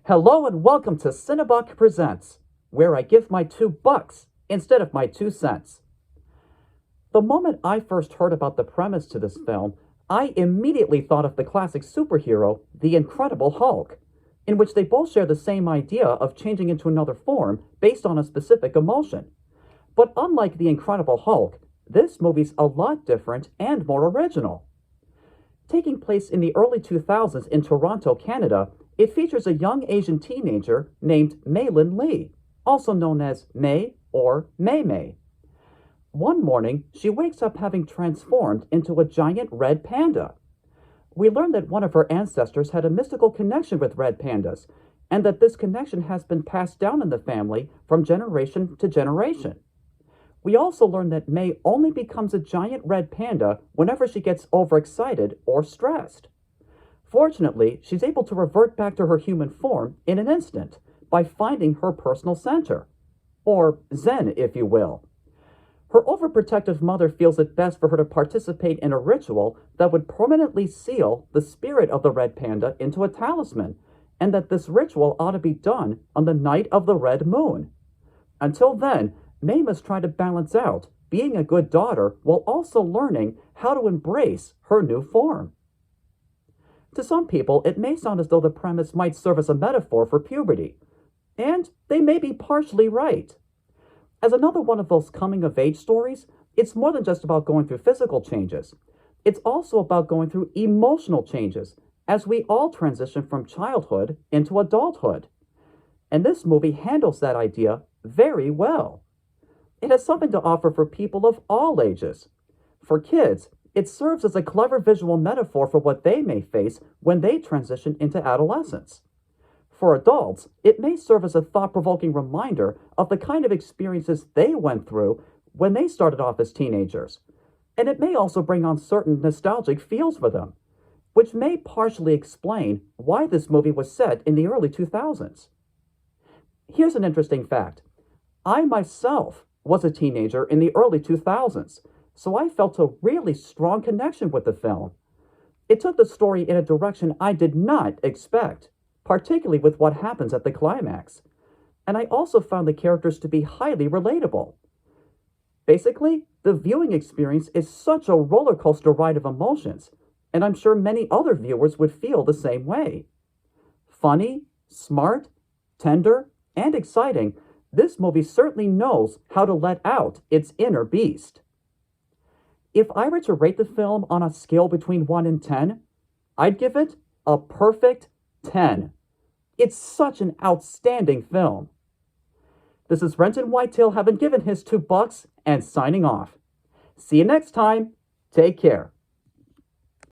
Hello and welcome to Cinebuck Presents, where I give my $2 instead of my 2 cents. The moment I first heard about the premise to this film, I immediately thought of the classic superhero, The Incredible Hulk, in which they both share the same idea of changing into another form based on a specific emotion. But unlike The Incredible Hulk, this movie's a lot different and more original. Taking place in the early 2000s in Toronto, Canada, it features a young Asian teenager named Mei-Lin Lee, also known as Mei or Mei Mei. One morning, she wakes up having transformed into a giant red panda. We learn that one of her ancestors had a mystical connection with red pandas, and that this connection has been passed down in the family from generation to generation. We also learn that Mei only becomes a giant red panda whenever she gets overexcited or stressed. Fortunately, she's able to revert back to her human form in an instant by finding her personal center, or Zen, if you will. Her overprotective mother feels it best for her to participate in a ritual that would permanently seal the spirit of the red panda into a talisman, and that this ritual ought to be done on the night of the red moon. Until then, Mei must try to balance out being a good daughter while also learning how to embrace her new form. To some people, it may sound as though the premise might serve as a metaphor for puberty, and they may be partially right. As another one of those coming-of-age stories, it's more than just about going through physical changes. It's also about going through emotional changes, as we all transition from childhood into adulthood. And this movie handles that idea very well. It has something to offer for people of all ages. For kids, it serves as a clever visual metaphor for what they may face when they transition into adolescence. For adults, it may serve as a thought-provoking reminder of the kind of experiences they went through when they started off as teenagers. And it may also bring on certain nostalgic feels for them, which may partially explain why this movie was set in the early 2000s. Here's an interesting fact. I myself was a teenager in the early 2000s, so I felt a really strong connection with the film. It took the story in a direction I did not expect, particularly with what happens at the climax. And I also found the characters to be highly relatable. Basically, the viewing experience is such a roller coaster ride of emotions, and I'm sure many other viewers would feel the same way. Funny, smart, tender, and exciting, this movie certainly knows how to let out its inner beast. If I were to rate the film on a scale between 1 and 10, I'd give it a perfect 10. It's such an outstanding film. This is Renton Whitetail having given his $2 and signing off. See you next time. Take care.